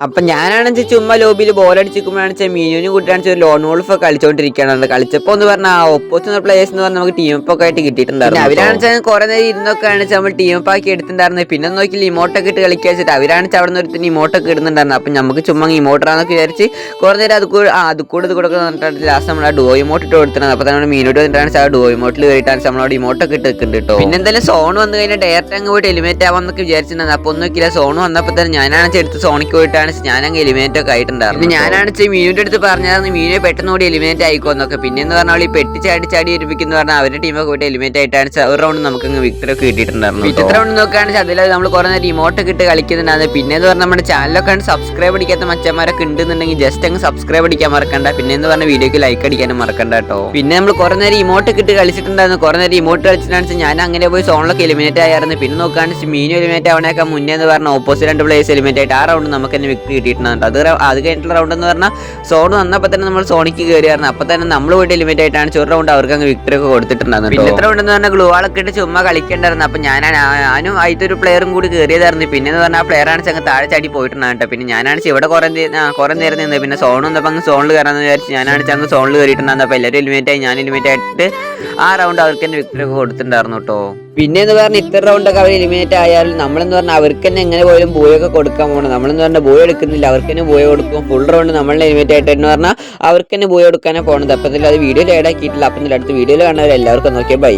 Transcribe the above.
അപ്പൊ ഞാനാണെന്ന് ചുമ്മാ ലോബിയിൽ ബോളടിച്ചിരിക്കുമ്പോഴാണെന്ന് മീനുവിന് കൂട്ടിയാണെന്ന് ഒരു ലോൺ വോൾഫ് കളിച്ചോണ്ടിരിക്കുകയാണ്. കളിച്ചപ്പോൾ എന്ന് പറഞ്ഞാൽ ഓപ്പോസിറ്റ് പ്ലേയേഴ്സ് എന്ന് പറഞ്ഞാൽ നമുക്ക് ടീം അപ്പ് ഒക്കെ ആയിട്ട് കിട്ടിയിട്ടുണ്ടായിരുന്നു. അവരാണെന്ന് കുറെ നേരം ഇരുന്നൊക്കെ ആണെന്ന് നമ്മൾ ടീം അപ്പ് ആക്കി എടുത്തിട്ടുണ്ടായിരുന്നു. പിന്നെ നോക്കി ഇമോട്ടൊക്കെ ഇട്ട് കളിക്കുക വെച്ചിട്ട് അവരാണെന്ന് അവിടെ നിന്ന് ഒരു ഇമോട്ടൊക്കെ ഇടുന്നുണ്ടായിരുന്നു. അപ്പൊ നമുക്ക് ചുമ്മാ ഇമോട്ടറാന്നൊക്കെ വിചാരിച്ച് കുറെ നേരം അത് കൂടെ ലാസ്റ്റ് നമ്മൾ ആ ഡോ ഇമോട്ട് ഇട്ട് കൊടുത്തിട്ടുണ്ട്. അപ്പൊ നമ്മൾ മീനോട്ട് വന്നിട്ടാണ് ആ ഡോ ഇമോട്ടിൽ കയറിയിട്ടാണ് നമ്മളവിടെ ഇമോട്ടൊക്കെ ഇട്ട് വെക്കുന്നുണ്ട് കേട്ടോ. പിന്നെ എന്തായാലും സോൺ വന്നു കഴിഞ്ഞാൽ ഡയറക്റ്റ് അങ്ങ് പോയിട്ട് എലിമിനേറ്റ് ആവാന്നൊക്കെ വിചാരിച്ചിട്ടുണ്ടായിരുന്നു. അപ്പൊ ഒന്നും നോക്കിയില്ല, സോൺ വന്നപ്പോൾ തന്നെ ഞാനാണ് എടുത്ത് സോണിക്ക് പോയിട്ടാണ് ഞാനങ്ങ് എലിമിനേറ്റ് ഒക്കെ ആയിട്ടുണ്ടായിരുന്നു. ഞാനാണ് മീനിന്റെ അടുത്ത് പറഞ്ഞായിരുന്നു മീനെ പെട്ടെന്ന് കൂടി എലിമിനേറ്റ് ആയിക്കോന്നൊക്കെ. പിന്നെ എന്ന് പറഞ്ഞാൽ ഈ പെട്ടി ചാടി ഒരുപ്പിക്കുന്ന പറഞ്ഞാൽ അവരുടെ ടീമൊക്കെ പോയിട്ട് എലിമിനേറ്റ് ആയിട്ടാണ് ഒരു റൗണ്ട് നമുക്ക് വിക്ടറി ഒക്കെ കിട്ടിയിട്ടുണ്ടായിരുന്നു. പിറ്റത്തെ റൗണ്ട് നോക്കുകയാണെങ്കിൽ അതിൽ നമ്മൾ കുറെ നേരം ഇമോട്ടൊക്കെ ഇട്ട് കളിക്കുന്നുണ്ടായിരുന്നു. പിന്നെ എന്ന് പറഞ്ഞാൽ നമ്മുടെ ചാനലൊക്കെ സബ്സ്ക്രൈബ് അടിക്കാത്ത മച്ചന്മാരൊക്കെ ഉണ്ടെന്നുണ്ടെങ്കിൽ ജസ്റ്റ് അങ്ങ് സബ്സ്ക്രൈബ് അടിക്കാൻ മറക്കണ്ട. പിന്നെ എന്ന് പറഞ്ഞാൽ വീഡിയോക്ക് ലൈക്ക് അടിക്കാനും മറക്കണ്ട കേട്ടോ. പിന്നെ നമ്മൾ കുറെ നേരം ഇമോട്ടൊക്കെ ഇട്ട് കളിച്ചിട്ടുണ്ടായിരുന്നു. കുറെ നേരം ഇമോട്ട് കളിച്ചിട്ടാണ് ഞാൻ അങ്ങനെ പോയി സോണിലൊക്കെ എലിമിനേറ്റ് ആയിരുന്നു. പിന്നെ നോക്കുകയാണെങ്കിൽ മീനും എലിമിനേറ്റ് ആവണേക്കാൾ മുന്നേ എന്ന് പറഞ്ഞാൽ ഓപ്പോസിറ്റ് 2 പ്ലേയേഴ്സ് എലിമിനേറ്റ് ആയിട്ട് ആ റൗണ്ട് നമുക്ക് തന്നെ വിക്ടറി കിട്ടിയിട്ടുണ്ട്. അത് കഴിഞ്ഞിട്ടുള്ള റൗണ്ട് എന്ന് പറഞ്ഞാൽ സോൺ വന്നപ്പോൾ തന്നെ നമ്മൾ സോണിക്ക് കയറിയായിരുന്നു. അപ്പോൾ തന്നെ നമ്മൾ പോയിട്ട് എലിമിനേറ്റ് ആയിട്ടാണ് ഒരു റൗണ്ട് അവർക്ക് അങ്ങ് വിക്ടറി ഒക്കെ കൊടുത്തിട്ടുണ്ടായിരുന്നു. പിന്നെ ഇത്ര റൗണ്ട് എന്ന് പറഞ്ഞാൽ ഗ്ലൂവാളൊക്കെ ഇട്ട് ചുമ്മാ കളിക്കേണ്ടായിരുന്നു. അപ്പോൾ ഞാനും ആദ്യത്തെ പ്ലെയറും കൂടി കയറിയതായിരുന്നു. പിന്നെ എന്ന് പറഞ്ഞാൽ ആ പ്ലെയറാണ് അങ്ങ് താഴെ ചാടി പോയിട്ടുണ്ടായിരുന്നു. പിന്നെ ഞാനാണ് ഇവിടെ കുറെ നേരം നിന്ന് പിന്നെ സോൺ വന്നപ്പോൾ അങ്ങ് സോണിൽ കയറാമെന്ന് വിചാരിച്ച് ഞാനാണ് അങ്ങ് സോണിൽ കയറിയിട്ടുണ്ടായിരുന്നു. അപ്പോൾ എല്ലാവരും എലിമിനേറ്റ് ആയി, ഞാൻ എലിമിനേറ്റ് ആയിട്ട് ആ റൗണ്ട് അവർക്ക് തന്നെ വിക്ടറി ഒക്കെ കൊടുത്തിട്ടുണ്ടായിരുന്നു കേട്ടോ. പിന്നെ എന്ന് പറഞ്ഞാൽ ഇത്ര റൗണ്ടൊക്കെ അവർ എലിമിനേറ്റ് ആയാലും നമ്മളെന്ന് പറഞ്ഞാൽ അവർക്ക് തന്നെ എങ്ങനെ പോലും ബോയൊക്കെ കൊടുക്കാൻ പോകണം. നമ്മളെന്ന് പറഞ്ഞാൽ ബോയ് എടുക്കുന്നില്ല, അവർക്ക് തന്നെ ബോയ് കൊടുക്കും. ഫുൾ റൗണ്ട് നമ്മളെ എലിമിനേറ്റ് ആയിട്ട് എന്ന് പറഞ്ഞാൽ അവർക്ക് തന്നെ ബോയ് കൊടുക്കാനേ പോകുന്നത്. അപ്പം അത് വീഡിയോയിൽ ആഡ് ആക്കിയിട്ടില്ല. അപ്പം അടുത്ത വീഡിയോയിൽ കാണുന്നവർ എല്ലാവർക്കും നോക്കിയാൽ ബൈ.